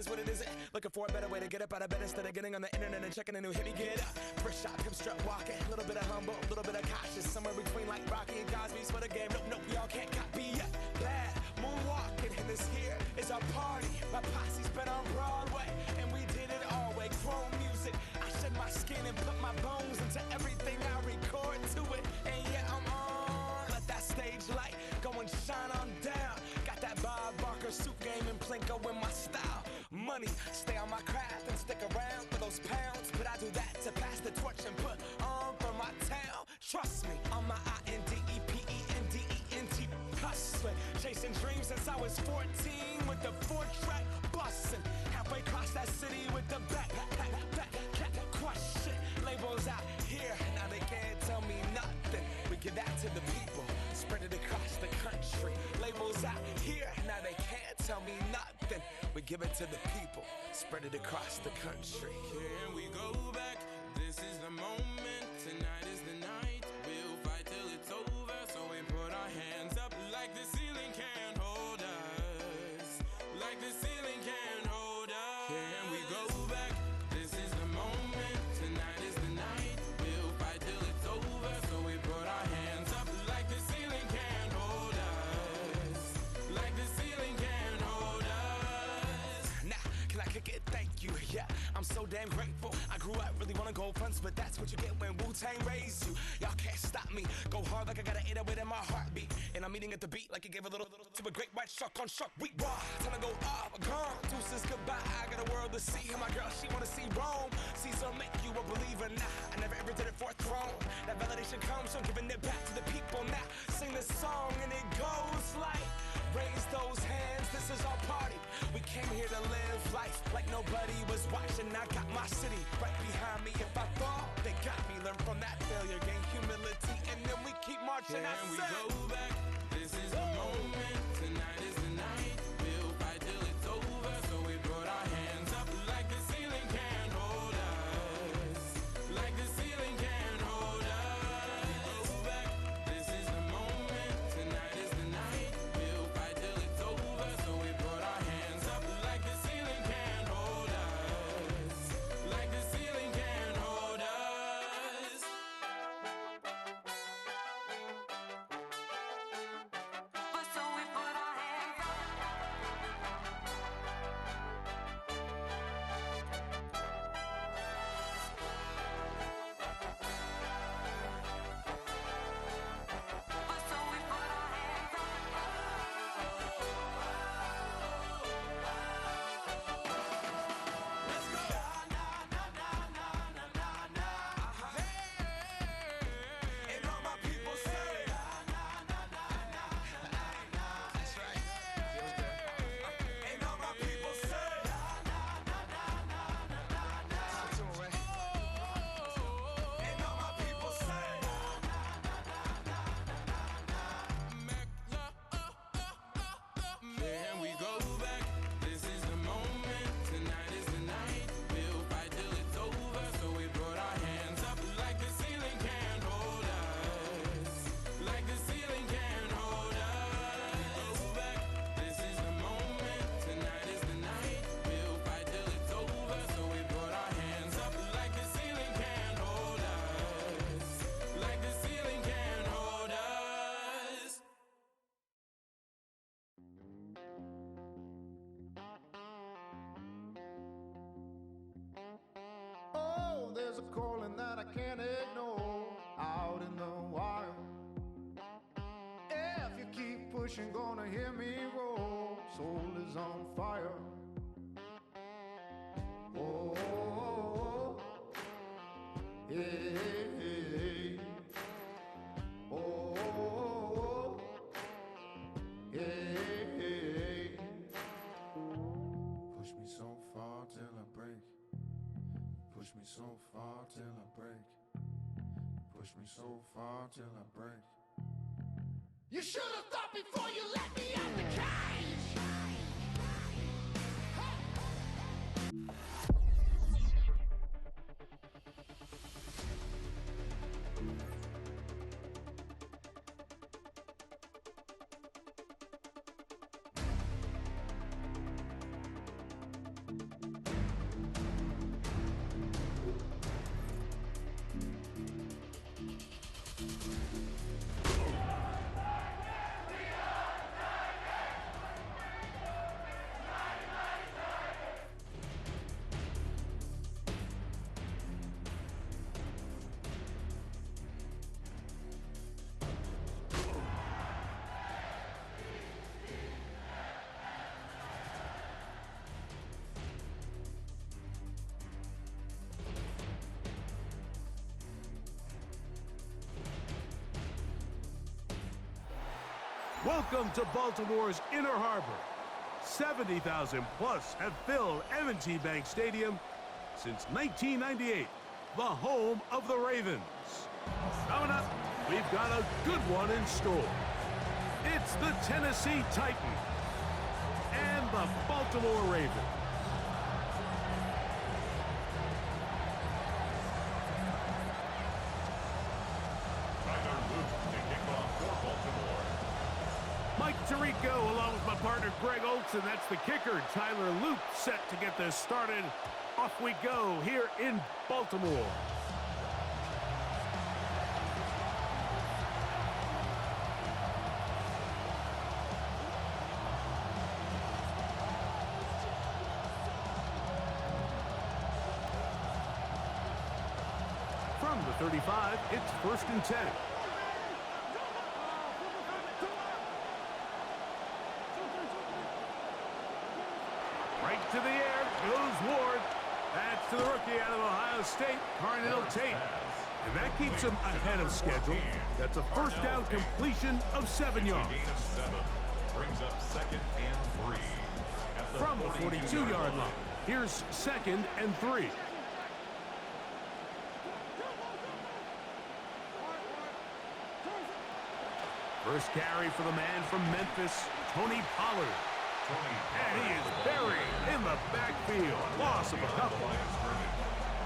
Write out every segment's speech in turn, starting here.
is what it isn't. Looking for a better way to get up out of bed instead of getting on the internet and checking a new hit. Me get up, first shot, hip strut walking. A little bit of humble, a little bit of cautious. Somewhere between like Rocky and Cosby's for the game. Nope, y'all can't copy yet. Bad moonwalking, and this here is our party. My posse's been on Broadway, and we did it all way. Chrome music, I shed my skin and put my bones into everything I record to it. And yeah, I'm on. Let that stage light go and shine on down. Got that Bob Barker suit game and Plinko in my style. Money, stay on my craft and stick around for those pounds. But I do that to pass the torch and put on for my town. Trust me, on my INDEPENDENT hustling. Chasing dreams since I was 14 with the 4-track bustin'. Halfway across that city with the back crush shit. Labels out here, now they can't tell me nothing. We give that to the people, spread it across the country. Labels out here, now they can't tell me nothing. We give it to the people, spread it across the country. Can we go back? This is the moment, tonight is the night. We'll fight till it's over, so we put our hands up like the ceiling can't hold us. Like the ceiling can't hold us. Can we go back? This is the moment, tonight is the night. We'll fight till it's over, so we put our hands up like the ceiling can't hold us. Like the ceiling can't hold us. Nah, can I kick it? Thank you, yeah, I'm so damn grateful. I grew up really wanna go fronts, but that's what you get when Wu-Tang raised you. Y'all can't stop me, go hard like I got an 808 in my heartbeat. And I'm eating at the beat like it gave a little to a great white shark on shark week. Raw, time to go off, gone, deuces goodbye. I got a world to see, and my girl, she wanna see Rome. Caesar make you a believer, nah, I never ever did it for a throne. That validation comes from giving it back to the people. Now, sing this song and it goes like, raise those hands, this is our party. We came here to live life like nobody was watching. I got my city right behind me. If I fall, they got me. Learn from that failure, gain humility, and then we keep marching. Can we go back? This is the moment, tonight is the night. We'll fight till it's over, so we put our hands up like the ceiling can't hold us. Like the ceiling can't hold us. Go back, this is the moment, tonight is the night. We'll fight till it's over, so we put our hands up like the ceiling can't hold us. Like the ceiling can't hold us. But so we put our hands up. But so we put our hands up. Let's go. And all my people say, that's right. Feels good. And all my people say, listen to 'em, right? And all my people say, Can we go back? This is the moment, tonight is the night. We'll fight till it's over, so we put our hands up like the ceiling can't hold us. Like the ceiling can't hold us. Go back, this is the moment, tonight is the night. We'll fight till it's over, so we put our hands up like the ceiling can't hold us. Like the ceiling can't hold us. Oh, there's a calling that I can't ignore out in the wild. If you keep pushing, gonna hear me roar. Soul is on fire. Oh, hey, hey, hey. Oh, hey, hey. Push me so far till I break. Push me so far till I break. Push me so far till I break. You should have thought before you let me out the cage. Welcome to Baltimore's Inner Harbor. 70,000 plus have filled M&T Bank Stadium since 1998, the home of the Ravens. Coming up, we've got a good one in store. It's the Tennessee Titans and the Baltimore Ravens. Mike Tirico along with my partner Greg Olson. That's the kicker. Tyler Loop set to get this started. Off we go here in Baltimore. From the 35, it's 1st and 10. Right to the air goes Ward. That's to the rookie out of Ohio State, Carnell Tate. And that keeps him ahead of schedule. That's a first down completion of 7 yards. Brings up 2nd and 3. From the 42-yard line, here's 2nd and 3. First carry for the man from Memphis, Tony Pollard. And he is buried in the backfield. Loss of a couple.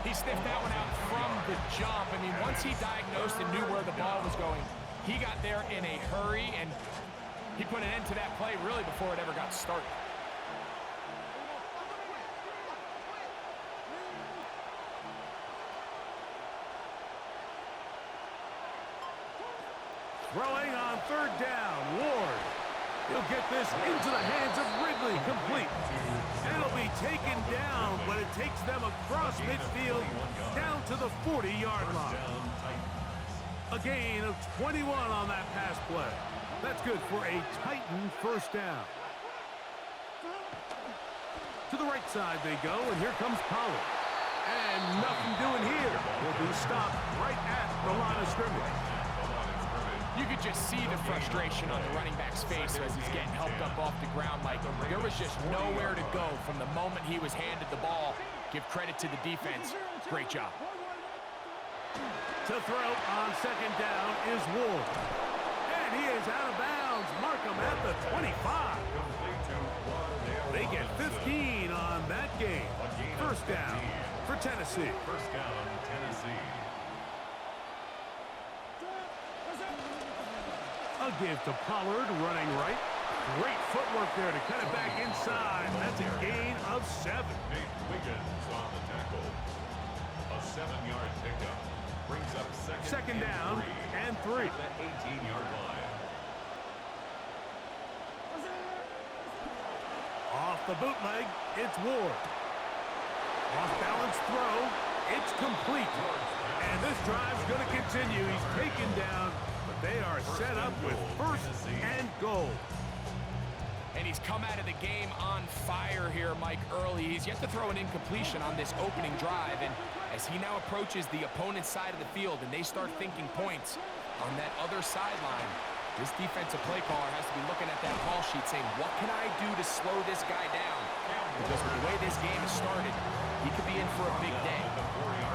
He sniffed that one out from the jump. I mean, once he diagnosed and knew where the ball was going, he got there in a hurry, and he put an end to that play really before it ever got started. Throwing on 3rd down, Ward. He'll get this into the hands of Ridley, complete. And it'll be taken down, but it takes them across midfield down to the 40-yard line. A gain of 21 on that pass play. That's good for a Titan first down. To the right side they go, and here comes Pollard. And nothing doing here. Will be stopped right at the line of scrimmage. You could just see the frustration on the running back's face as he's getting helped up off the ground. Like, there was just nowhere to go from the moment he was handed the ball. Give credit to the defense. Great job. To throw on 2nd down is Ward. And he is out of bounds. Mark him at the 25. They get 15 on that game. First down for Tennessee. First down, Tennessee. A give to Pollard, running right. Great footwork there to cut it back inside. That's a gain of 7. Nate Wiggins on the tackle. A 7-yard pickup. Brings up 2nd down and 3. At the 18-yard line. Off the bootleg, it's Ward. Off-balance throw. It's complete. And this drive's going to continue. He's taken down. They are set up with 1st and goal. And he's come out of the game on fire here, Mike, early. He's yet to throw an incompletion on this opening drive. And as he now approaches the opponent's side of the field and they start thinking points on that other sideline, this defensive play caller has to be looking at that call sheet saying, what can I do to slow this guy down? Because with the way this game has started, he could be in for a big day.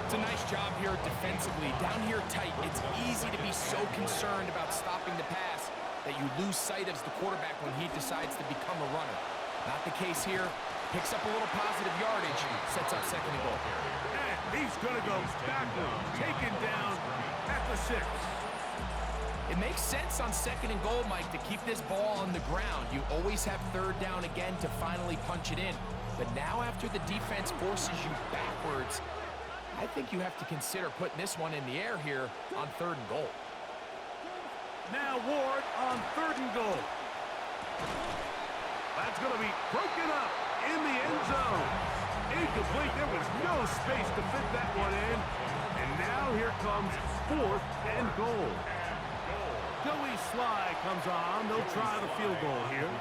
It's a nice job here defensively. Down here tight, it's easy to be so concerned about stopping the pass that you lose sight of the quarterback when he decides to become a runner. Not the case here. Picks up a little positive yardage, sets up 2nd and goal. And he's going to go backwards, taken down at the 6. It makes sense on 2nd and goal, Mike, to keep this ball on the ground. You always have 3rd down again to finally punch it in. But now after the defense forces you backwards, I think you have to consider putting this one in the air here on 3rd and goal. Now Ward on 3rd and goal. That's going to be broken up in the end zone. Incomplete. There was no space to fit that one in. And now here comes 4th and goal. Joey Sly comes on. They'll try the field goal here.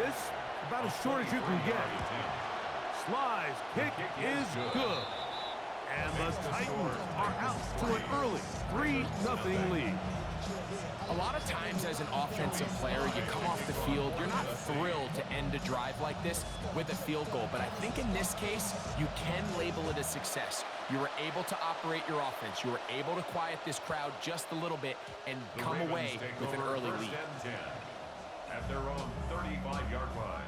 This about as short as you can get. Sly's kick is good. And the Titans are out to an early 3-0 lead. A lot of times as an offensive player, you come off the field, you're not thrilled to end a drive like this with a field goal, but I think in this case, you can label it a success. You were able to operate your offense. You were able to quiet this crowd just a little bit and come away with an early lead. At their own 35-yard line.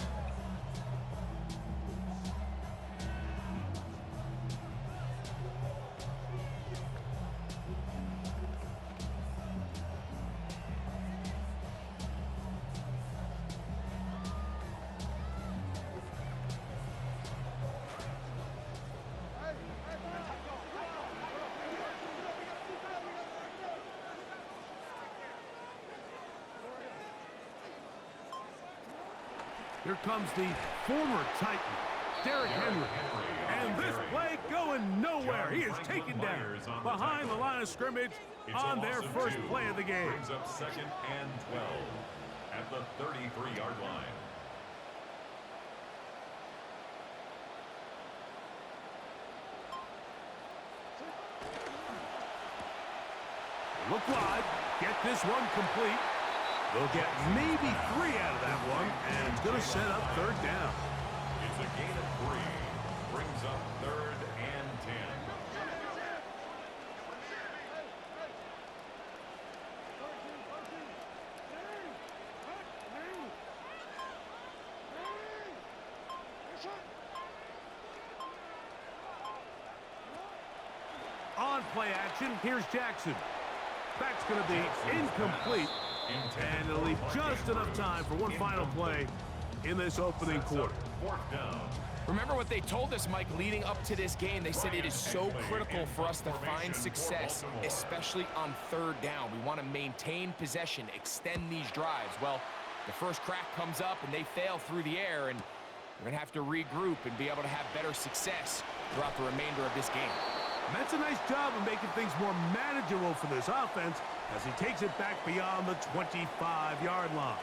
Here comes the former Titan, Derrick Henry. And this play going nowhere. He is taken down behind the line of scrimmage on their first play of the game. Brings up 2nd and 12 at the 33-yard line. Look wide, get this one complete. They'll get maybe 3 out of that one, and it's going to set up 3rd down. It's a gain of 3. Brings up 3rd and 10. On play action, here's Jackson. That's going to be incomplete. And it'll leave just enough time for one final play in this opening quarter. 4th down. Remember what they told us, Mike, leading up to this game. They said it is so critical for us to find success, especially on 3rd down. We want to maintain possession, extend these drives. Well, the first crack comes up and they fail through the air, and we're going to have to regroup and be able to have better success throughout the remainder of this game. And that's a nice job of making things more manageable for this offense as he takes it back beyond the 25-yard line.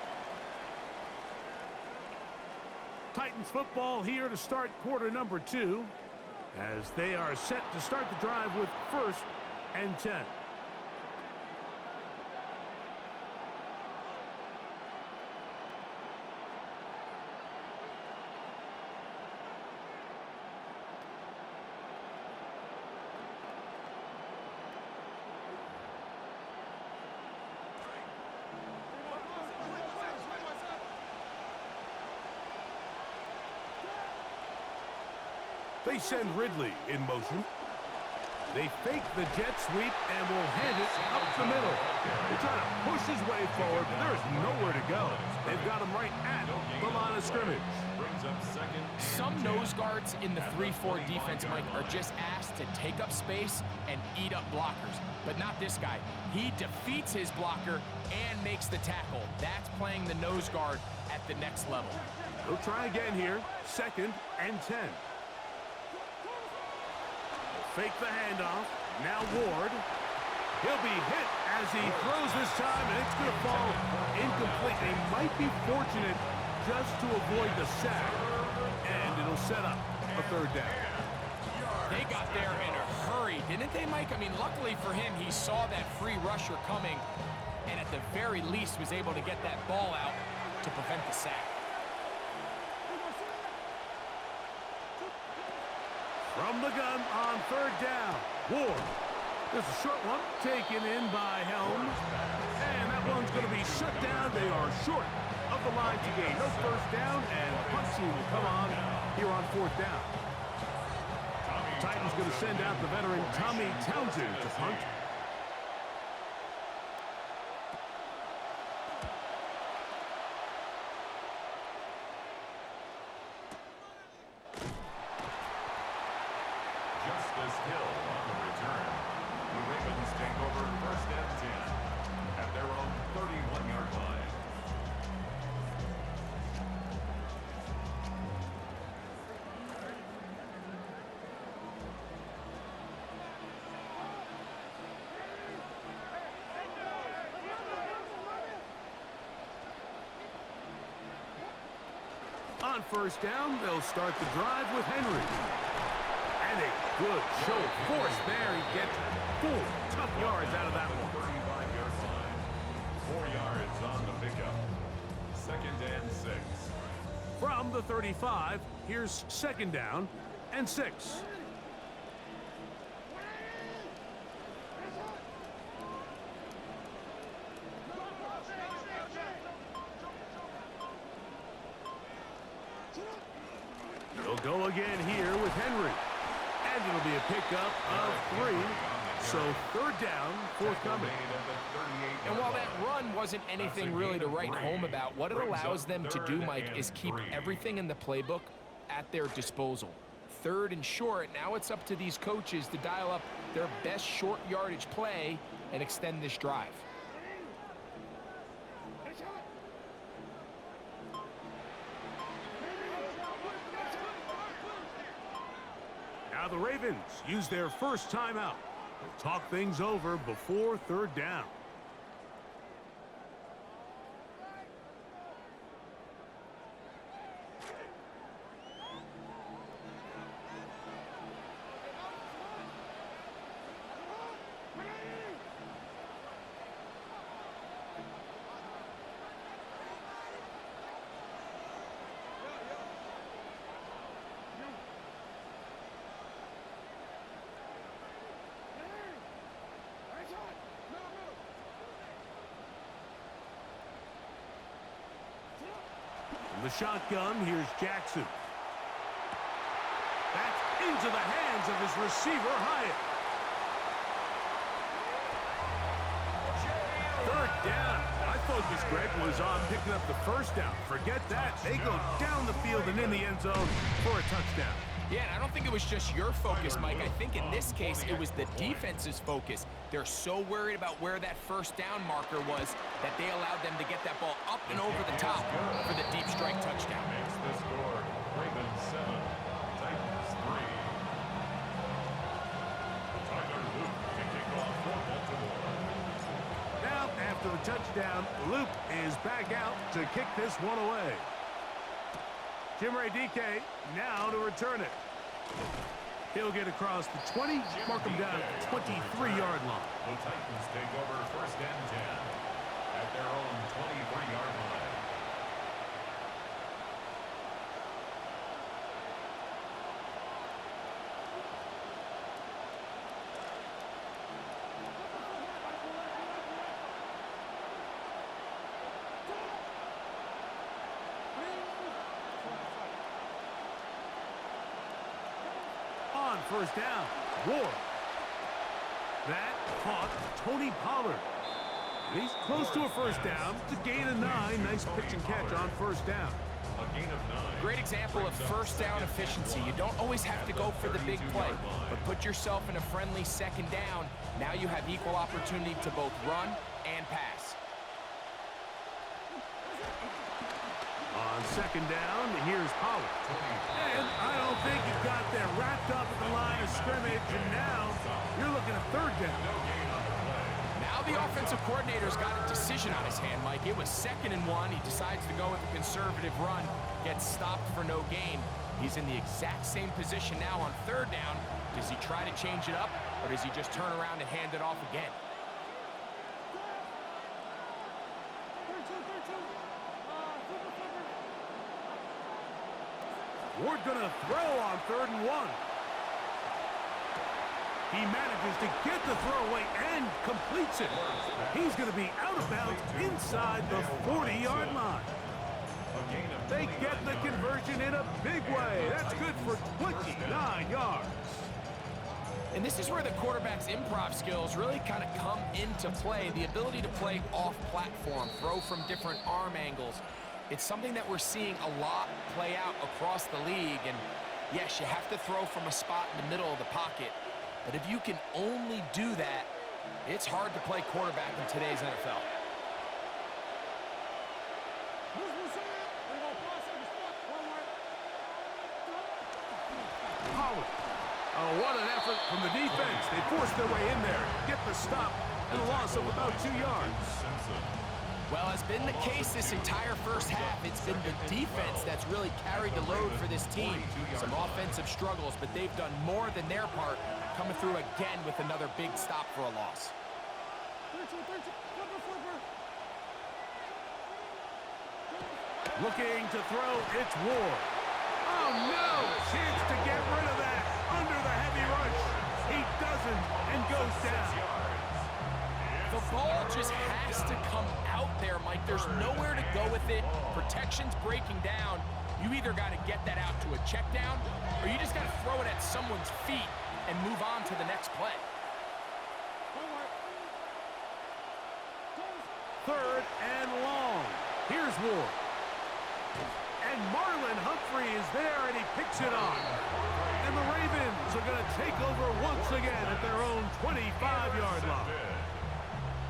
Titans football here to start quarter number 2 as they are set to start the drive with 1st and 10. They send Ridley in motion. They fake the jet sweep and will hand it up the middle. They're trying to push his way forward, but there's nowhere to go. They've got him right at the line of scrimmage. Brings up 2nd. Some nose guards in the 3-4 defense, Mike, are just asked to take up space and eat up blockers. But not this guy. He defeats his blocker and makes the tackle. That's playing the nose guard at the next level. They'll try again here. 2nd and 10. Fake the handoff. Now Ward. He'll be hit as he throws this time, and it's going to fall incomplete. They might be fortunate just to avoid the sack, and it'll set up a 3rd down. They got there in a hurry, didn't they, Mike? I mean, luckily for him, he saw that free rusher coming, and at the very least was able to get that ball out to prevent the sack. From the gun on 3rd down, Ward. There's a short one taken in by Helms, and that one's going to be shut down. They are short of the line to gain. No 1st down, and punt team will come on here on 4th down. Titans going to send out the veteran Tommy Townsend to punt. Justice Hill on the return. The Ravens take over 1st and 10 at their own 31-yard line. On 1st down, they'll start the drive with Henry. And a good show of force there. He gets 4 tough yards out of that one. 35-yard line. is on the pickup. 2nd and 6. From the 35, here's 2nd down and 6. He'll go again here with Henry. And it'll be a pickup of 3. So 3rd down, forthcoming. And while that run wasn't anything really to write home about, what it allows them to do, Mike, is keep everything in the playbook at their disposal. 3rd and short, now it's up to these coaches to dial up their best short yardage play and extend this drive. Now the Ravens use their first timeout. They'll talk things over before 3rd down. From the shotgun, here's Jackson. That's into the hands of his receiver, Hyatt. 3rd down. My focus, Greg, was on picking up the 1st down. Forget that. They go down the field and in the end zone for a touchdown. Yeah, and I don't think it was just your focus, Mike. I think in this case, it was the defense's focus. They're so worried about where that 1st down marker was that they allowed them to get that ball up and over the top for the deep strike touchdown. Makes the score. Ravens 7, Titans 3. Tyler Luke to kick off for Baltimore. Now, after the touchdown, Luke is back out to kick this one away. Jim Ray DK now to return it. He'll get across the 20, mark him down at the 23-yard line. The Titans take over 1st and 10 at their own 23-yard line. On 1st down, Ward. That caught Tony Pollard. And he's close to a 1st down. It's a gain of 9. Nice pitch and catch on 1st down. A gain of 9. Great example of 1st down efficiency. You don't always have to go for the big play, but put yourself in a friendly 2nd down. Now you have equal opportunity to both run and pass. On 2nd down, here's Pollard. And I don't think he got there wrapped up at the line of scrimmage, and now you're looking at 3rd down. Now the offensive coordinator's got a decision on his hand, Mike. It was 2nd and 1. He decides to go with a conservative run, gets stopped for no gain. He's in the exact same position now on 3rd down. Does he try to change it up, or does he just turn around and hand it off again? Ward gonna throw on 3rd and 1. He manages to get the throw away and completes it. He's gonna be out of bounds inside the 40-yard line. They get the conversion in a big way. That's good for 29 yards. And this is where the quarterback's improv skills really kind of come into play. The ability to play off-platform, throw from different arm angles. It's something that we're seeing a lot play out across the league. And yes, you have to throw from a spot in the middle of the pocket. But if you can only do that, it's hard to play quarterback in today's NFL. Pollard. Oh, what an effort from the defense. They forced their way in there, get the stop, and a loss of about 2 yards. Well, has been the case this entire 1st half. It's been the defense that's really carried the load for this team. Some offensive struggles, but they've done more than their part, coming through again with another big stop for a loss. Looking to throw, it's Ward. Oh, no! Chance to get rid of that under the heavy rush. He doesn't and goes down. The ball just has to come out there, Mike. There's nowhere to go with it. Protection's breaking down. You either got to get that out to a check down, or you just got to throw it at someone's feet and move on to the next play. Third and long. Here's Ward. And Marlon Humphrey is there, and he picks it on. And the Ravens are going to take over once again at their own 25-yard line.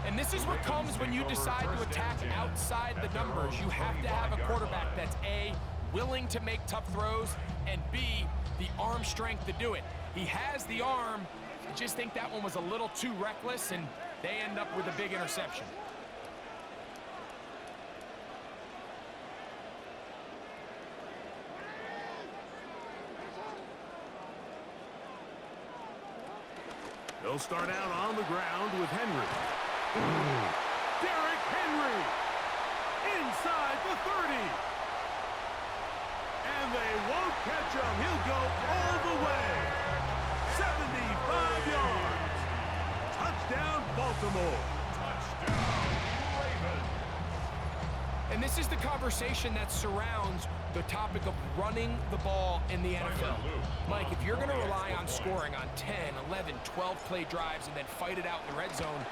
And this is what comes when you decide to attack outside the numbers. You have to have a quarterback that's A, willing to make tough throws, and B, the arm strength to do it. He has the arm. I just think that one was a little too reckless, and they end up with a big interception. They'll start out on the ground with Henry. Derrick Henry inside the 30. And they won't catch him. He'll go all the way. 75 yards. Touchdown, Baltimore. Touchdown, Ravens. And this is the conversation that surrounds the topic of running the ball in the NFL. Mike, if you're going to rely on scoring on 10, 11, 12-play drives and then fight it out in the red zone,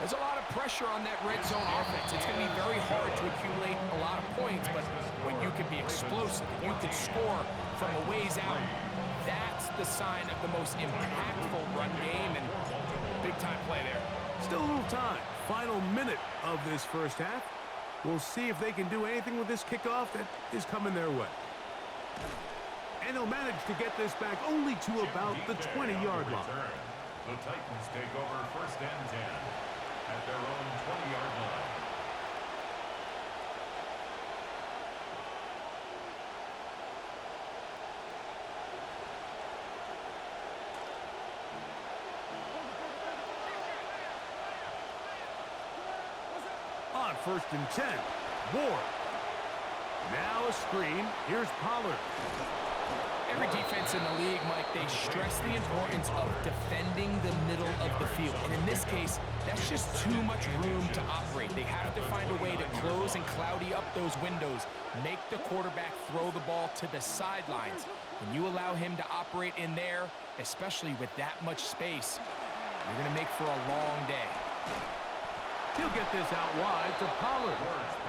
there's a lot of pressure on that red zone offense. It's going to be very hard to accumulate a lot of points, but when you can be explosive, you can score from a ways out, that's the sign of the most impactful run game, and big-time play there. Still a little time. Final minute of this first half. We'll see if they can do anything with this kickoff that is coming their way. And they'll manage to get this back only to about the 20-yard line. The Titans take over first and 10 at their own 20-yard line. On first and 10, Ward. Now a screen. Here's Pollard. Every defense in the league, Mike, they stress the importance of defending the middle of the field. And in this case, that's just too much room to operate. They have to find a way to close and cloudy up those windows, make the quarterback throw the ball to the sidelines. When you allow him to operate in there, especially with that much space, you're going to make for a long day. He'll get this out wide to Pollard.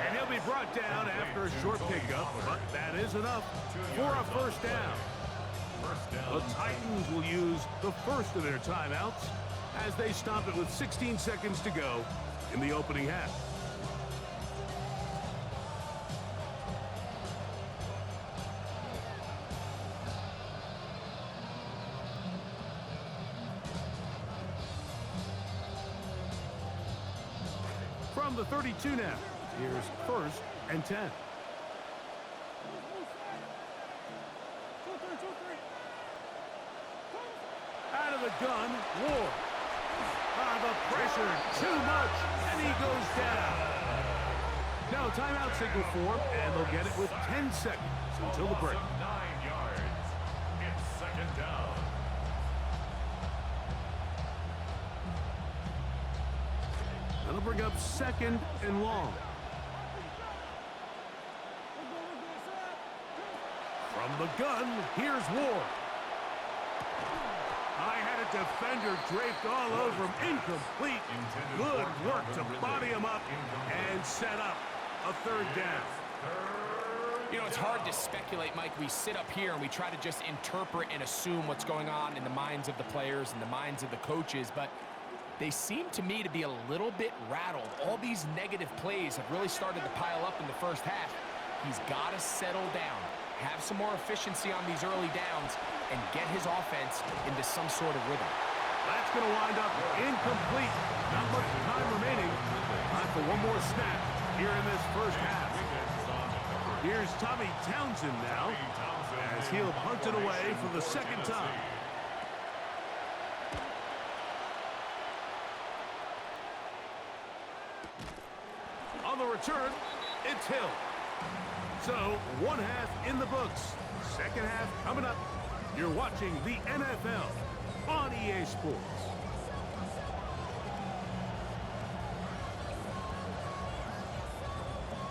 And he'll be brought down after a short pickup, but that is enough for a first down. The Titans will use the first of their timeouts as they stop it with 16 seconds to go in the opening half. From the 32 now, here's first and 10. Out of the gun, Ward. The pressure, too much, and he goes down. Now a timeout signal for him, and they'll get it with 10 seconds until the break. 9 yards. It's second down. That'll bring up second and long. From the gun, here's Ward. I had a defender draped all over him. Incomplete. Good work to body him up and set up a third down. You know, it's hard to speculate, Mike. We sit up here and we try to just interpret and assume what's going on in the minds of the players and the minds of the coaches, but they seem to me to be a little bit rattled. All these negative plays have really started to pile up in the first half. He's got to settle down, have some more efficiency on these early downs, and get his offense into some sort of rhythm. That's going to wind up incomplete. Not much time remaining. Time for one more snap here in this first half. Here's Tommy Townsend now as he'll punt it away for the second time. On the return, it's Hill. So, one half in the books. Second half coming up. You're watching the NFL on EA Sports.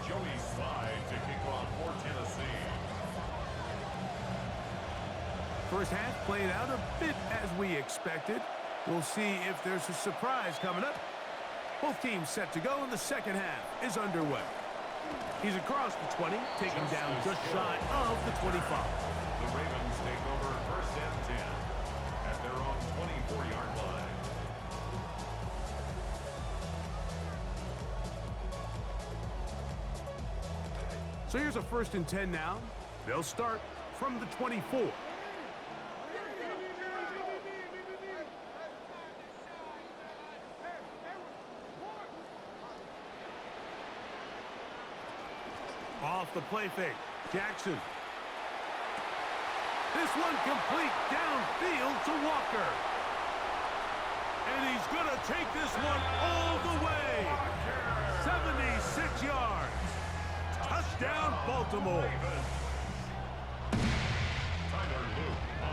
Joey Slide to kick off for Tennessee. First half played out a bit as we expected. We'll see if there's a surprise coming up. Both teams set to go, and the second half is underway. He's across the 20, taking down just shy of the 25. The Ravens take over first and 10 at their own 24-yard line. So here's a first and 10 now. They'll start from the 24. Off the play fake, Jackson. This one complete downfield to Walker. And he's going to take this one all the way. 76 yards. Touchdown, Baltimore.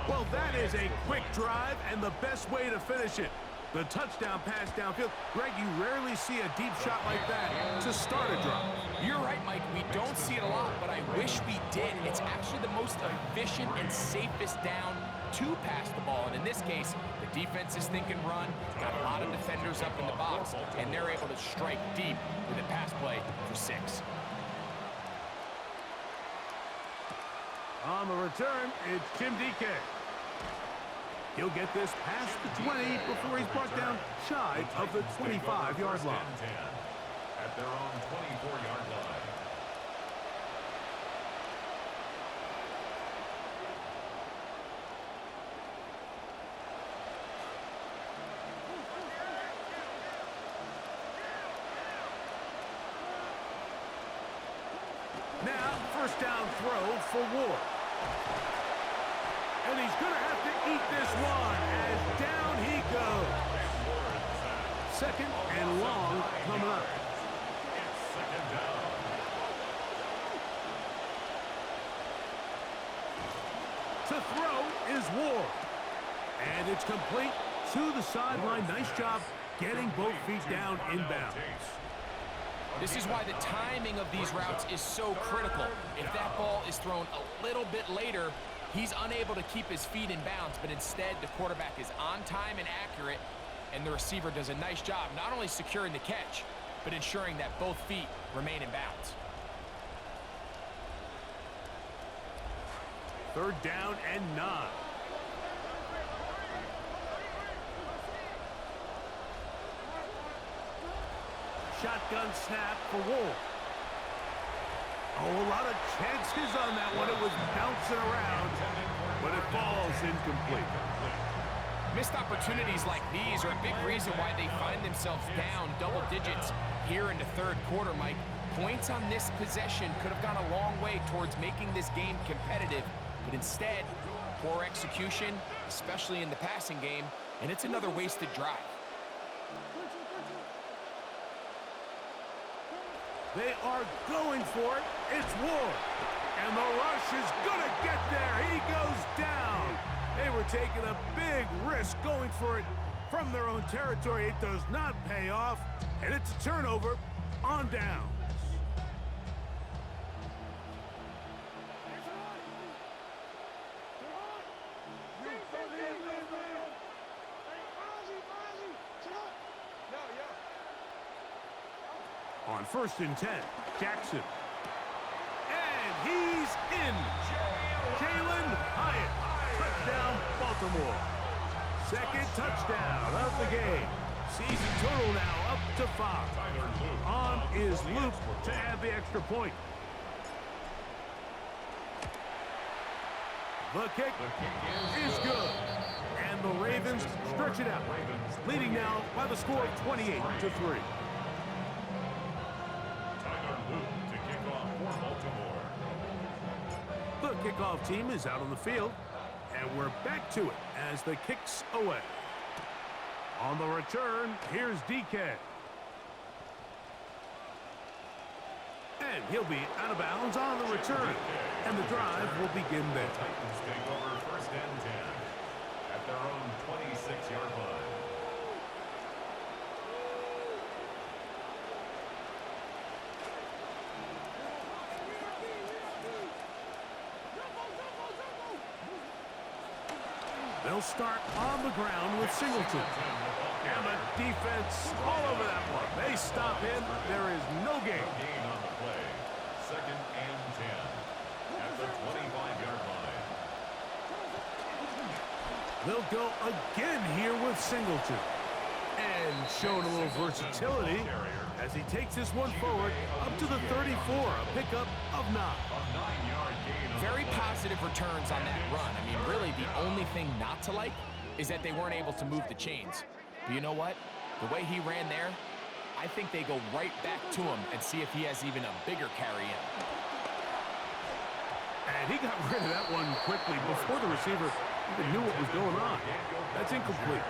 Well, that is a quick drive and the best way to finish it. The touchdown pass downfield. Greg, you rarely see a deep shot like that to start a drive. You're right, Mike. We don't see it a lot, but I wish we did. It's actually the most efficient and safest down to pass the ball. And in this case, the defense is thinking run, got a lot of defenders up in the box, and they're able to strike deep with a pass play for 6. On the return, it's Jim DK. He'll get this past the 20 before he's brought down shy of the 25-yard line. At their own 24-yard line. Now, first down throw for Ward. And he's going to have to eat this one as down he goes. Second and long coming up. It's second down. To throw is Ward. And it's complete to the sideline. Nice job getting both feet down inbound. This is why the timing of these routes is so critical. If that ball is thrown a little bit later, he's unable to keep his feet in bounds, but instead the quarterback is on time and accurate, and the receiver does a nice job not only securing the catch, but ensuring that both feet remain in bounds. Third down and 9. Shotgun snap for Ward. Oh, a lot of chances on that one. It was bouncing around, but it falls incomplete. Missed opportunities like these are a big reason why they find themselves down double digits here in the third quarter, Mike. Points on this possession could have gone a long way towards making this game competitive, but instead, poor execution, especially in the passing game, and it's another wasted drive. They are going for it. It's Ward. And the rush is going to get there. He goes down. They were taking a big risk going for it from their own territory. It does not pay off, and it's a turnover on downs. On first and 10, Jackson. And he's in. Jalen Hyatt. Touchdown, Baltimore. Second touchdown of the game. Season total now up to 5. On is Luke to add the extra point. The kick is good. And the Ravens stretch it out, leading now by the score of 28-3. The kickoff team is out on the field, and we're back to it as the kick's away. On the return, here's DK. And he'll be out of bounds on the return. And the drive will begin there. Titans take over first and 10 at their own 26-yard line. They'll start on the ground with Singleton. And the defense all over that one. They stop him. There is no gain. Gain on the play. Second and 10 at the 25-yard line. They'll go again here with Singleton. And showing a little versatility as he takes this one forward up to the 34, a pickup of 9. A 9-yard gain on Very the play. positive returns on that run. I mean, really, the only thing not to like is that they weren't able to move the chains. But you know what? The way he ran there, I think they go right back to him and see if he has even a bigger carry in. And he got rid of that one quickly before the receiver even knew what was going on. That's incomplete.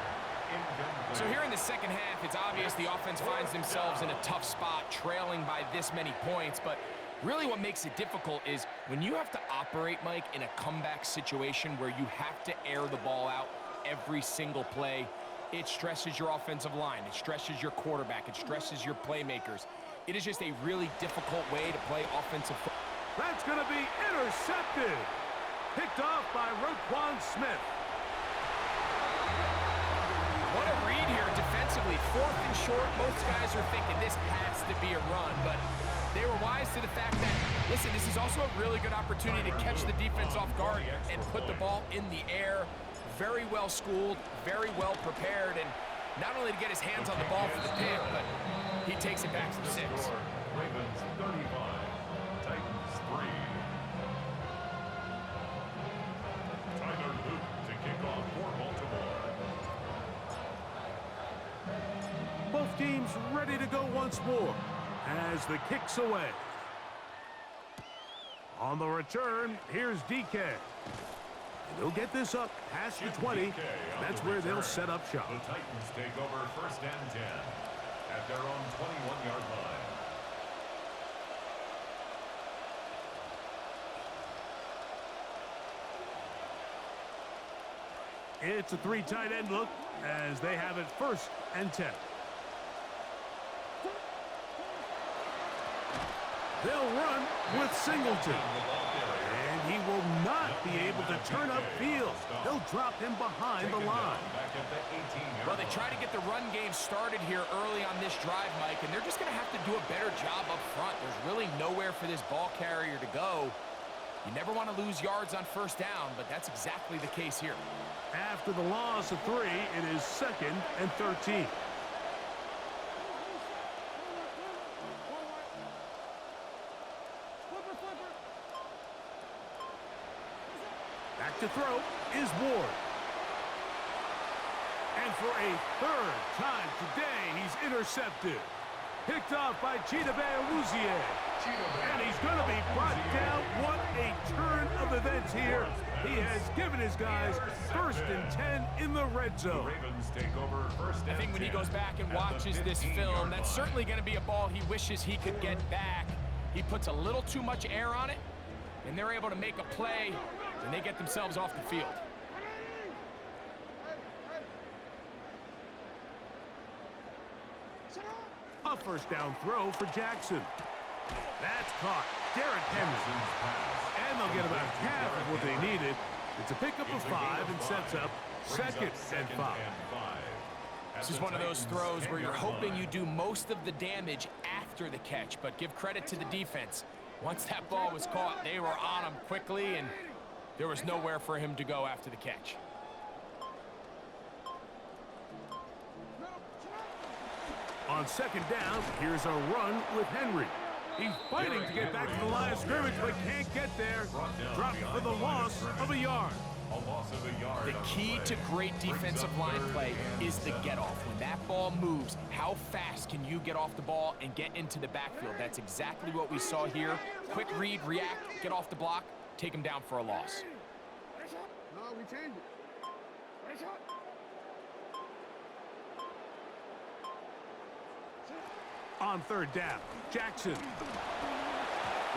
So here in the second half, it's obvious the offense finds themselves in a tough spot, trailing by this many points. But really what makes it difficult is when you have to operate, Mike, in a comeback situation where you have to air the ball out every single play, it stresses your offensive line. It stresses your quarterback. It stresses your playmakers. It is just a really difficult way to play offensive football. That's going to be intercepted. Picked off by Roquan Smith. What a read here defensively. 4th and short. Most guys are thinking this has to be a run, but they were wise to the fact that, listen, this is also a really good opportunity to catch the defense off guard and put the ball in the air. Very well schooled, very well prepared, and not only to get his hands on the ball for the pick, but he takes it back to the 6. Ravens 35, Titans 3. Tyler Luke to kick off for Baltimore. Both teams ready to go once more as the kick's away. On the return, here's DK. And they'll get this up past the 20. That's where they'll set up shop. The Titans take over first and 10 at their own 21-yard line. It's a 3 tight end look as they have it first and 10. They'll run with Singleton. And he will not be able to turn upfield. They'll drop him behind the line. Well, they try to get the run game started here early on this drive, Mike, and they're just going to have to do a better job up front. There's really nowhere for this ball carrier to go. You never want to lose yards on first down, but that's exactly the case here. After the loss of 3, it is 2nd and 13. Back to throw is Ward. And for a 3rd time today, he's intercepted. Picked off by Chidobe Awuzie. And he's going to be brought down. What a turn of events here. He has given his guys 1st and 10 in the red zone. Ravens take over first and I think when he goes back and watches this film, that's certainly going to be a ball he wishes he could get back. He puts a little too much air on it, and they're able to make a play, and they get themselves off the field. A first down throw for Jackson. That's caught. Derrick Henry. And they'll get about half of what they needed. It's a pickup of 5 and sets up 2nd and 5. This is one of those throws where you're hoping you do most of the damage after the catch, but give credit to the defense. Once that ball was caught, they were on him quickly, and there was nowhere for him to go after the catch. On 2nd down, here's a run with Henry. He's fighting to get back to the line of scrimmage, but can't get there. Dropped for the loss of a yard. The key to great defensive line play is the get-off. When that ball moves, how fast can you get off the ball and get into the backfield? That's exactly what we saw here. Quick read, react, get off the block, take him down for a loss. No, we changed it. On 3rd down, Jackson.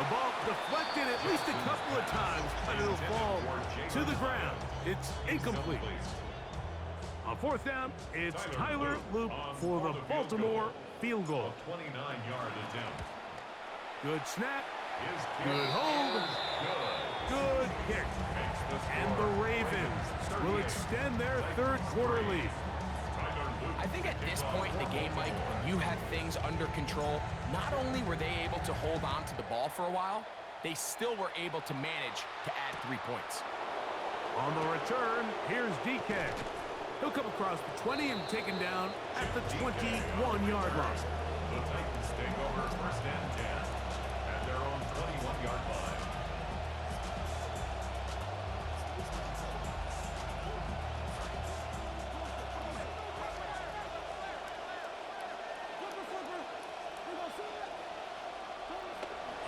The ball deflected at least a couple of times, but it'll fall to the ground. It's incomplete. On fourth down, it's Tyler Loop for the Baltimore field goal. 29-yard attempt. Good snap, good hold, good kick. And the Ravens will extend their third quarter lead. I think at this point in the game, Mike, when you have things under control, not only were they able to hold on to the ball for a while, they still were able to manage to add 3 points. On the return, here's DK. He'll come across the 20 and taken down at the 21-yard line. The Titans take over first and 10 at their own 21-yard line.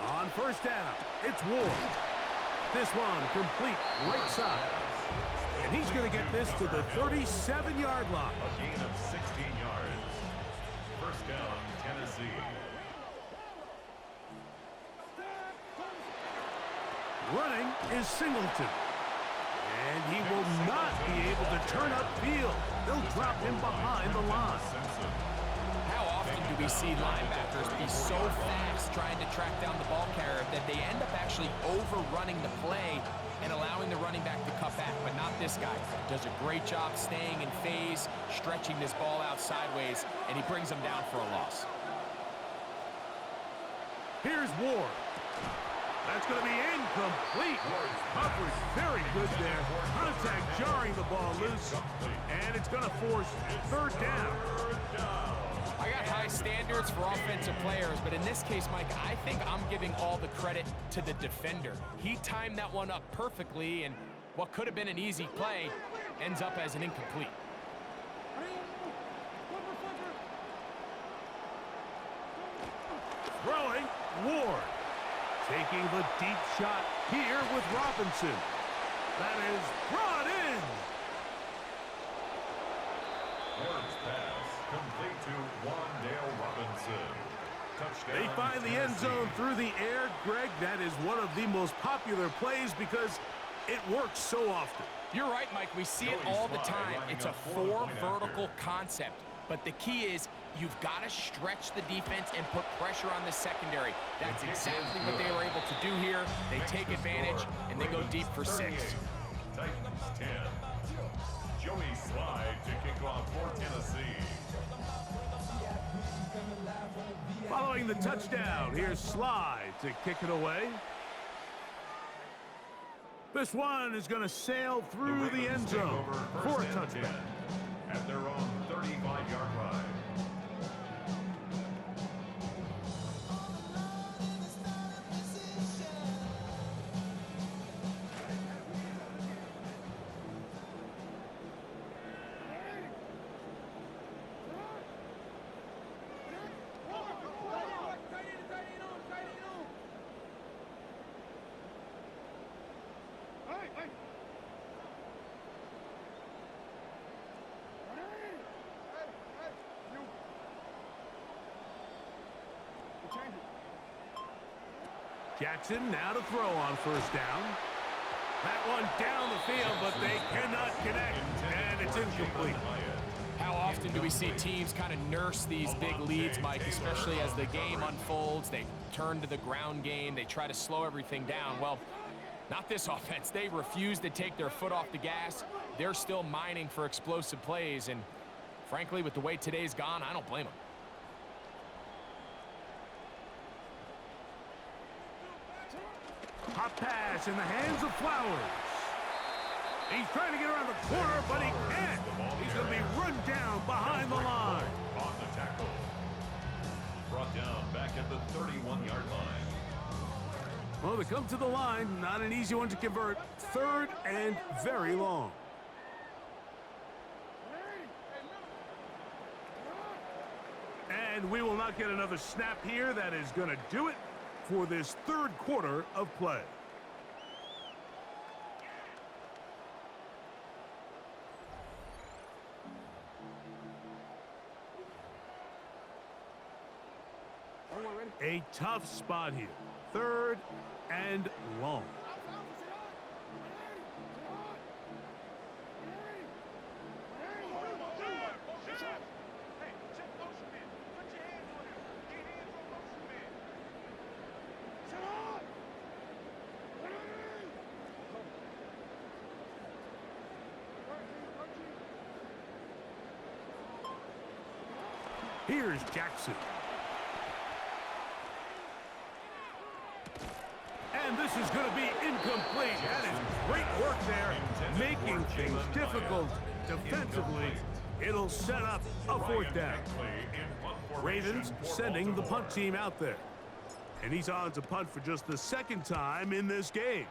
On first down, it's Ward. This one complete right side. And he's going to get this to the 37-yard line. A gain of 16 yards. First down, Tennessee. Running is Singleton. And he will not be able to turn upfield. They'll drop him behind the line. How often do we see linebackers be so fast trying to track down the ball carrier that they end up actually overrunning the play and allowing the running back to cut back? But not this guy. Does a great job staying in phase, stretching this ball out sideways, and he brings them down for a loss. Here's Ward. That's going to be incomplete. Coverage very good there. Contact jarring the ball loose. And it's going to force third down. I got high standards for offensive players, but in this case, Mike, I think I'm giving all the credit to the defender. He timed that one up perfectly, and what could have been an easy play ends up as an incomplete. Throwing, Ward. Taking the deep shot here with Robinson. That is brought in. Ward's pass complete to Wandale Robinson. Touchdown. They find the end zone through the air. Greg, that is one of the most popular plays because it works so often. You're right, Mike. We see it all the time. It's a 4 vertical concept. But the key is you've got to stretch the defense and put pressure on the secondary. That's exactly what they were able to do here. They take advantage, and they go deep for 6. Titans 10. Joey Slide to kick off for Tennessee. Following the touchdown, here's Slide to kick it away. This one is going to sail through the end zone for a touchdown. At their own 35-yard line. Jackson now to throw on first down. That one down the field, but they cannot connect, and it's incomplete. How often do we see teams kind of nurse these big leads, Mike, especially as the game unfolds? They turn to the ground game. They try to slow everything down. Well, not this offense. They refuse to take their foot off the gas. They're still mining for explosive plays, and frankly, with the way today's gone, I don't blame them. Hot pass in the hands of Flowers. He's trying to get around the corner, but he can't. He's going to be run down behind the line. On the tackle. Brought down back at the 31-yard line. Well, they come to the line. Not an easy one to convert. Third and very long. And we will not get another snap here. That is going to do it for this third quarter of play. A tough spot here. 3rd and long. Here's Jackson. And this is going to be incomplete. That is great work there, making things difficult defensively. It'll set up a 4th down. Ravens sending the punt team out there. And he's on to punt for just the 2nd time in this game.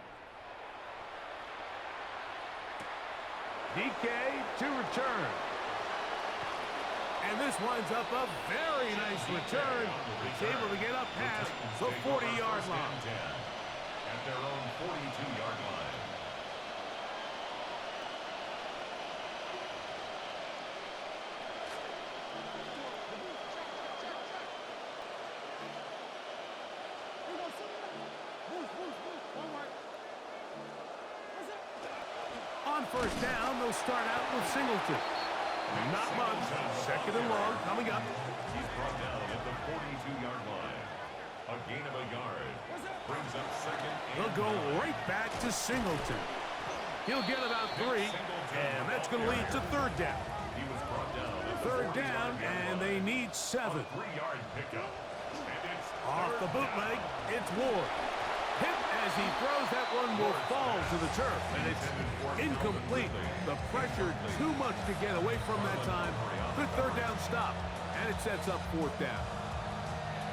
DK to return. And this winds up a very nice return. He's able to get up past the 40-yard line. At their own 42-yard line. On 1st down, they'll start out with Singleton. Not much. 2nd and long coming up. He's brought down at the 42-yard line. A gain of a yard. Brings up 2nd and They'll go right back to Singleton. He'll get about 3, and that's going to lead to 3rd down. He was brought down at the 3rd down, and they need 7. 3-yard pickup. And it's Off the bootleg, it's Ward. Hit as he throws, that one will fall to the turf, and it's incomplete. The pressure too much to get away from that time. Good 3rd down stop, and it sets up 4th down.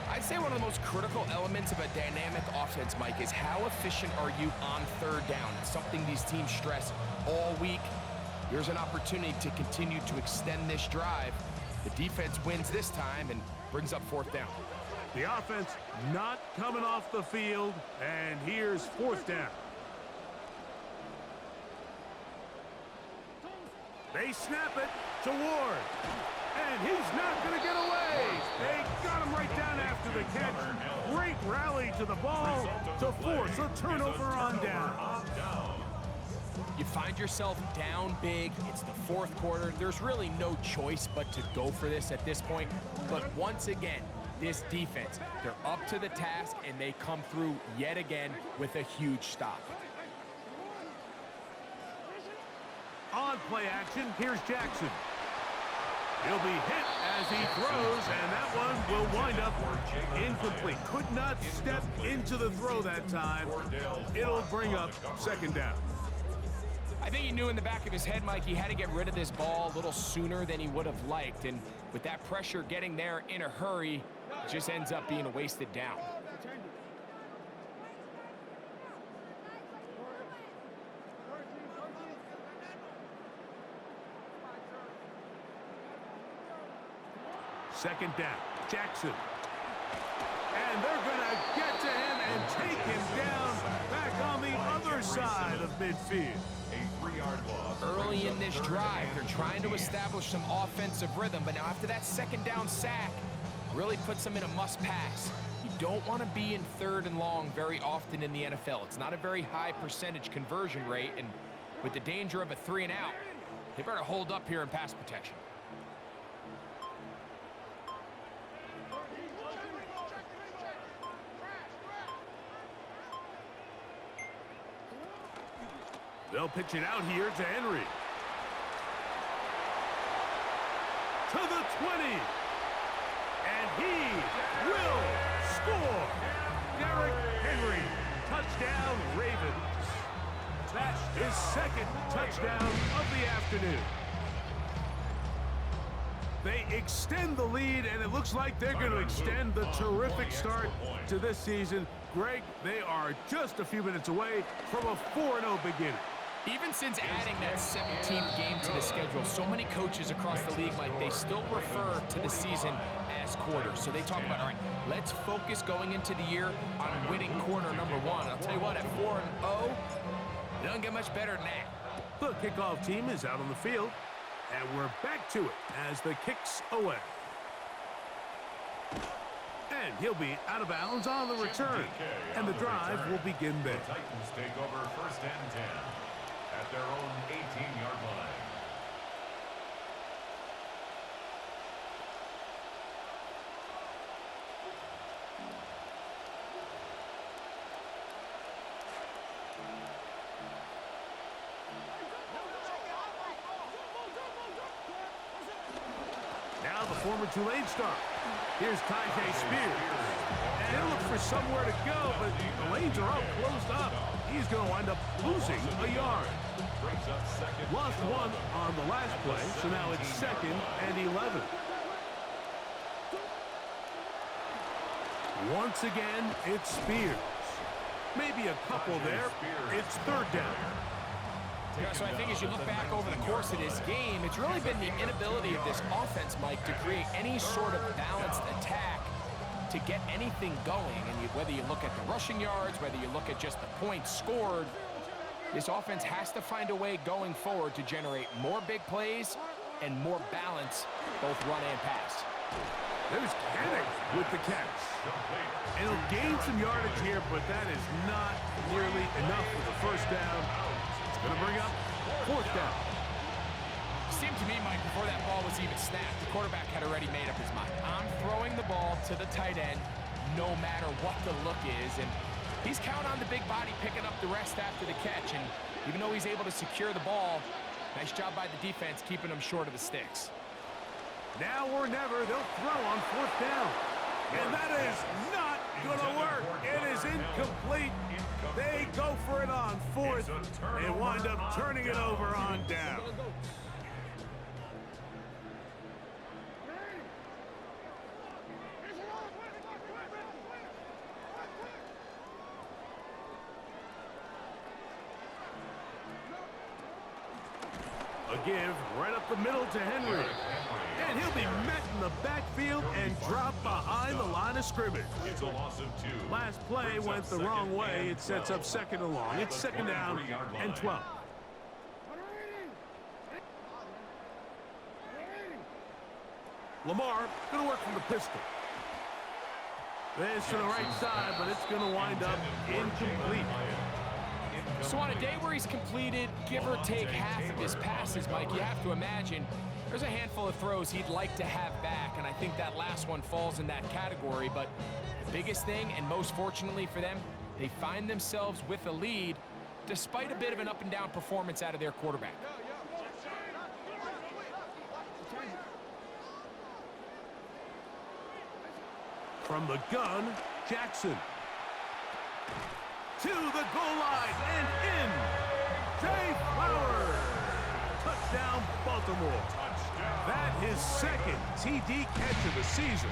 I'd say one of the most critical elements of a dynamic offense, Mike, is how efficient are you on 3rd down? It's something these teams stress all week. Here's an opportunity to continue to extend this drive. The defense wins this time and brings up 4th down. The offense not coming off the field, and here's 4th down. They snap it to Ward, and he's not going to get away. They got him right down after the catch. Great rally to the ball to force a turnover on down. You find yourself down big. It's the 4th quarter. There's really no choice but to go for this at this point. But once again, this defense, they're up to the task, and they come through yet again with a huge stop. On play action, here's Jackson. He'll be hit as he throws, and that one will wind up incomplete. Could not step into the throw that time. It'll bring up 2nd down. I think he knew in the back of his head, Mike, he had to get rid of this ball a little sooner than he would have liked. And with that pressure getting there in a hurry, it just ends up being a wasted down. Second down, Jackson. And they're going to get to him and take him down back on the other side of midfield. A 3-yard loss. Early in this drive, they're trying to establish some offensive rhythm, but now after that 2nd down sack, really puts them in a must-pass. You don't want to be in 3rd and long very often in the NFL. It's not a very high percentage conversion rate, and with the danger of a 3 and out, they better hold up here in pass protection. They'll pitch it out here to Henry. To the 20. And he will score. Derrick Henry. Touchdown, Ravens. That's his 2nd touchdown of the afternoon. They extend the lead, and it looks like they're going to extend the terrific start to this season. Greg, they are just a few minutes away from a 4-0 beginning. Even since adding that 17th game to the schedule, so many coaches across the league, Mike, they still refer to the season as quarters. So they talk about, all right, let's focus going into the year on winning quarter number 1. I'll tell you what, at 4-0, it doesn't get much better than that. The kickoff team is out on the field, and we're back to it as the kick's away. And he'll be out of bounds on the return. And the drive will begin there. The Titans take over 1st and 10 at their own 18-yard line. Now the former Tulane star. Here's Tyjae Spears. And he'll look for somewhere to go, but the lanes are all closed up. He's going to wind up losing a yard. Lost one on the last play, so now it's 2nd and 11. Once again, it's Spears. Maybe a couple there. It's 3rd down. Yeah, so I think as you look back over the course of this game, it's really been the inability of this offense, Mike, to create any sort of balanced attack to get anything going. And whether you look at the rushing yards, whether you look at just the points scored, this offense has to find a way going forward to generate more big plays and more balance, both run and pass. There's Kennick with the catch. And he'll gain some yardage here, but that is not nearly enough for the 1st down. Going to bring up 4th down. It seemed to me, Mike, before that ball was even snapped, the quarterback had already made up his mind. I'm throwing the ball to the tight end no matter what the look is. And he's counting on the big body picking up the rest after the catch. And even though he's able to secure the ball, nice job by the defense keeping him short of the sticks. Now or never, they'll throw on 4th down. And that is not going to work. It is incomplete. They go for it on 4th and wind up turning it over on down. A give right up the middle to Henry. And he'll be met in the backfield and dropped behind the line of scrimmage. It's a loss of 2. Last play went the wrong way. It sets up 2nd and long. It's 2nd down and 12. Lamar going to work from the pistol. This to the right side, but it's going to wind up incomplete. So on a day where he's completed, give or take half of his passes, Mike, you have to imagine there's a handful of throws he'd like to have back, and I think that last one falls in that category. But the biggest thing, and most fortunately for them, they find themselves with a lead despite a bit of an up-and-down performance out of their quarterback. From the gun, Jackson. To the goal line and in. Zay Flowers. Touchdown, Baltimore. That his 2nd TD catch of the season.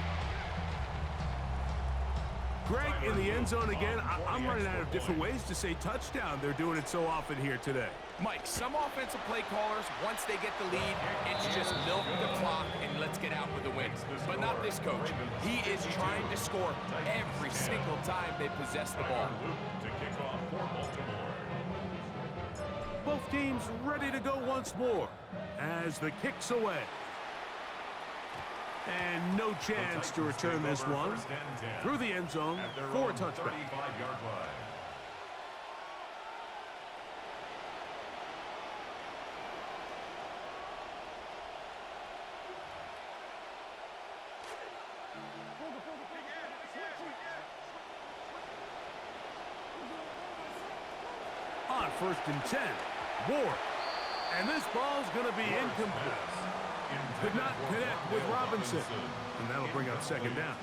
Greg in the end zone again. I'm running out of different ways to say touchdown. They're doing it so often here today. Mike, some offensive play callers, once they get the lead, it's just milk the clock and let's get out with the win. But not this coach. He is trying to score every single time they possess the ball. Both teams ready to go once more as the kick's away. And no chance to return this one through the end zone for a touchback. On 1st and 10, Ward. And this ball's going to be incomplete. Could not connect with Robinson. And that'll bring up 2nd down.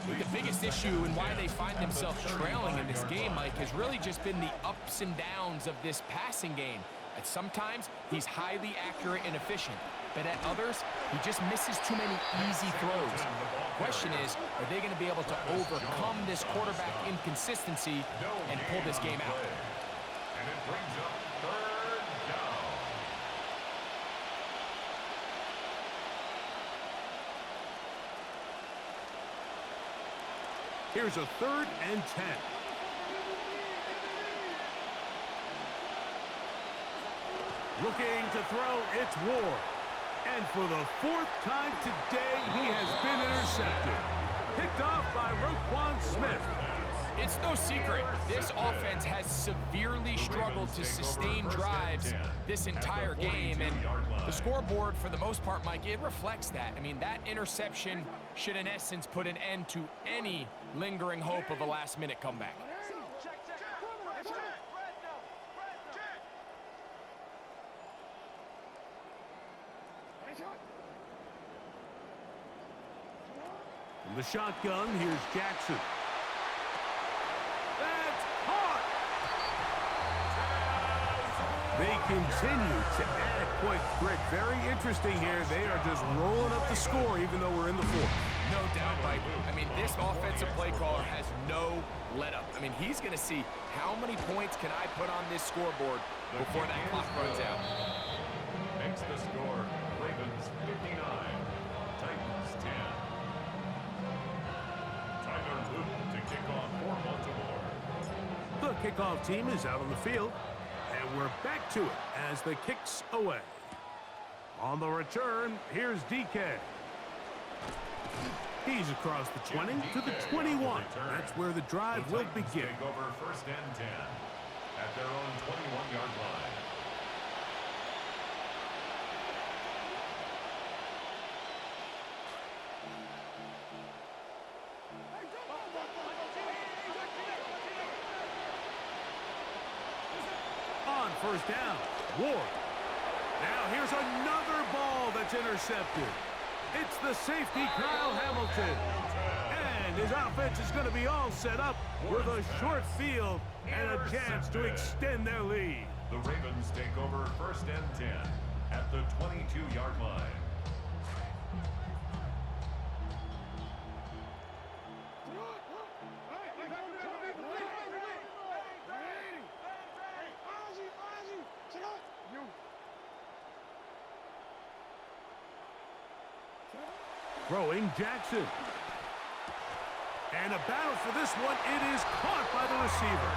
The biggest issue and why they find themselves trailing in this game, Mike, has really just been the ups and downs of this passing game. At sometimes, he's highly accurate and efficient. But at others, he just misses too many easy throws. The question is, are they going to be able to overcome this quarterback inconsistency and pull this game out? And it brings up 3rd down. Here's a 3rd and 10. Looking to throw, it's Ward. And for the 4th time today, he has been intercepted. Picked off by Roquan Smith. It's no secret, this offense has severely struggled to sustain drives this entire game, and the scoreboard, for the most part, Mike, it reflects that. I mean, that interception should, in essence, put an end to any lingering hope of a last-minute comeback. From the shotgun, here's Jackson. That's caught! They continue to add quick grit. Very interesting here. They are just rolling up the score even though we're in the fourth. No doubt, Mike. I mean, this offensive play caller has no let-up. I mean, he's going to see how many points can I put on this scoreboard before that clock runs out. Makes the score Ravens 59, Titans 10. Tyler Luke to kick off for Baltimore. The kickoff team is out on the field, and we're back to it as the kick's away. On the return, here's DK. He's across the 20 to the 21. That's where the drive will begin. Take over first and 10 at their own 21-yard line. On first down, Ward. Now here's another ball that's intercepted. It's the safety, Kyle Hamilton. And his offense is going to be all set up with a short field and a chance to extend their lead. The Ravens take over first and 10 at the 22-yard line. Throwing Jackson. And a battle for this one. It is caught by the receiver.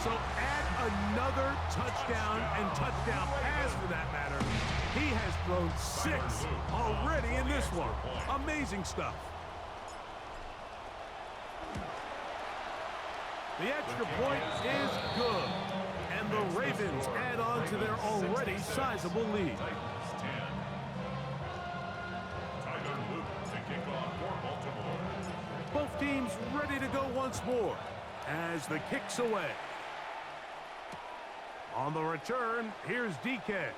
So add another touchdown and touchdown pass for that matter. He has thrown 6 already in this one. Amazing stuff. The extra point is good. And the Ravens add on to their already sizable lead. Both teams ready to go once more as the kick's away. On the return, here's DK.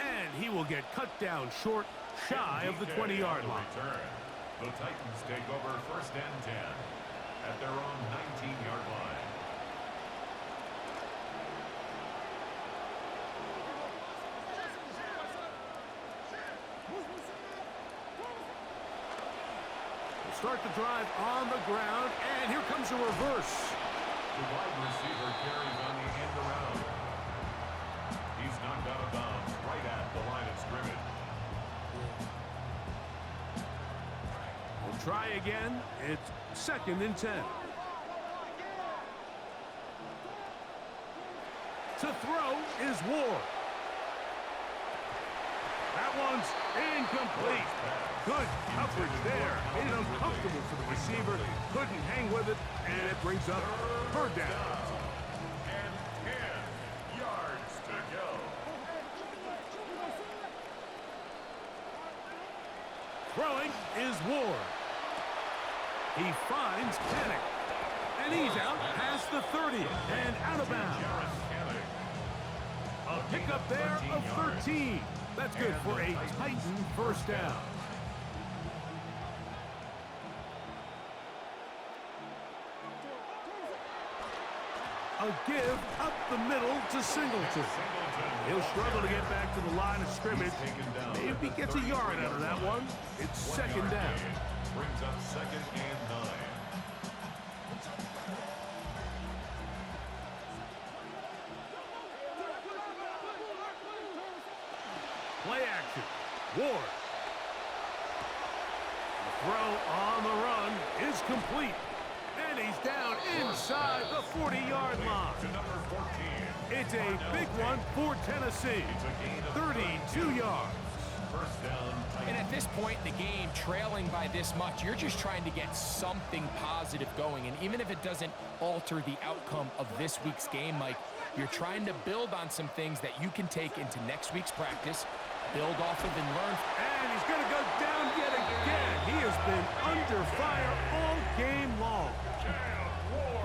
And he will get cut down short, shy of the 20-yard line. The Titans take over first and 10 at their own 19-yard line. Start the drive on the ground, and here comes a reverse. The wide receiver carries on the end around. He's knocked out of bounds right at the line of scrimmage. We'll try again. It's 2nd and 10. To throw is Ward. That one's incomplete. Good coverage there. Made it uncomfortable for the receiver. Couldn't hang with it, and it brings up 3rd down. And 10 yards to go. Throwing is Ward. He finds Panic. And he's out past the 30 and out of bounds. A pickup there of 13. That's good for a Titan first down. A give up the middle to Singleton. He'll struggle to get back to the line of scrimmage. Maybe gets a yard out of that one. It's 2nd down. Brings up 2nd and 9. Play action. Ward. The throw on the run is complete. And he's down inside the 40-yard line. To number 14. It's a big one for Tennessee. 32 yards. First down, And at Titans. this point in the game, trailing by this much, you're just trying to get something positive going. And even if it doesn't alter the outcome of this week's game, Mike, you're trying to build on some things that you can take into next week's practice, build off of and learn. And he's going to go down yet again. He has been under fire all game long.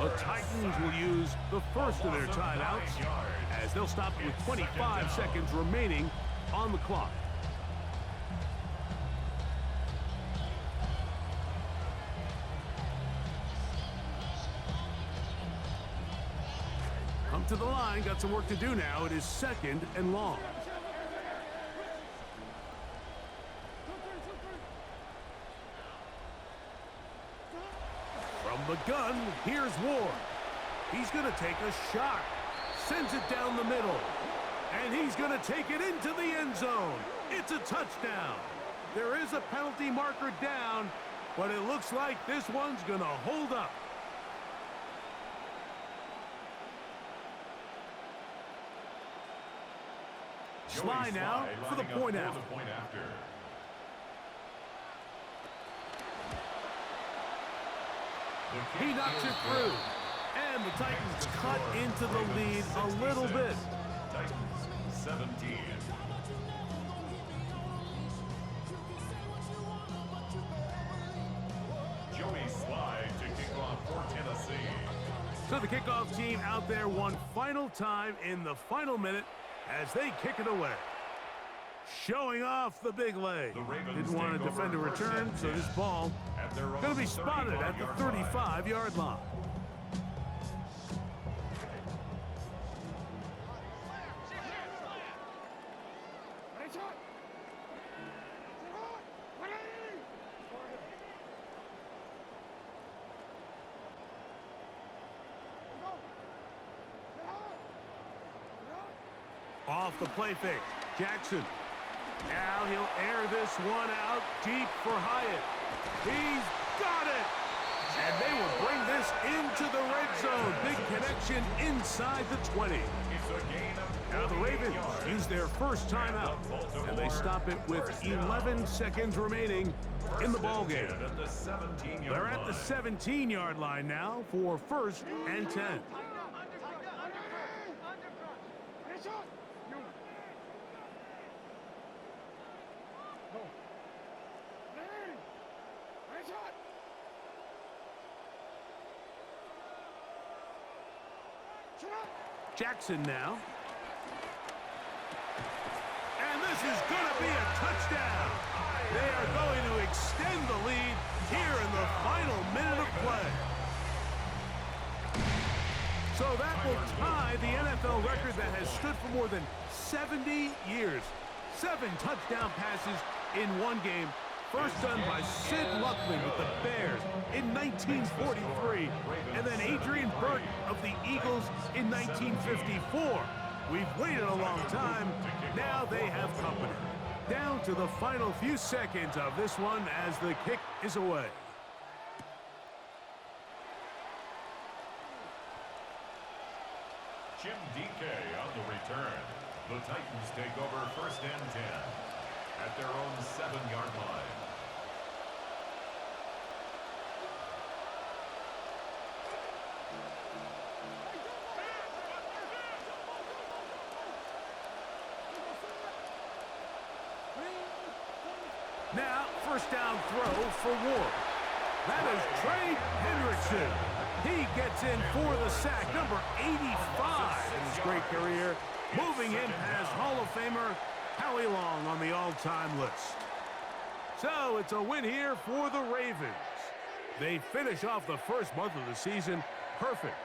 The Titans will use the first of their timeouts as they'll stop it with 25 seconds remaining on the clock. Come to the line, got some work to do now. It is 2nd and long. From the gun, here's Ward. He's going to take a shot. Sends it down the middle. And he's going to take it into the end zone. It's a touchdown. There is a penalty marker down, but it looks like this one's going to hold up. Sly now for the point after. He knocks it through. And the Titans cut into the lead a little bit. Titans 17. Joey Sly to kick off for Tennessee. So the kickoff team out there one final time in the final minute as they kick it away. Showing off the big leg. Didn't want to defend a return, so this ball going to be spotted at the 35-yard line. Off the play fake, Jackson. Now he'll air this one out deep for Hyatt. He's got it! And they will bring this into the red zone. Big connection inside the 20. Now the Ravens use their first timeout, and they stop it with 11 seconds remaining in the ballgame. They're at the 17-yard line now for 1st and 10. Jackson now. And this is going to be a touchdown. They are going to extend the lead here in the final minute of play. So that will tie the NFL record that has stood for more than 70 years. 7 touchdown passes in one game. First done by Sid Luckley with the Bears in 1943, and then Adrian Burton of the Eagles in 1954. We've waited a long time. Now they have company. Down to the final few seconds of this one as the kick is away. Jim DK on the return. The Titans take over 1st and 10 at their own 7-yard line. Now, first down throw for Ward. That is Trey Hendrickson. He gets in for the sack, number 85 in his great career, moving him past Hall of Famer Howie Long on the all-time list. So it's a win here for the Ravens. They finish off the first month of the season perfect.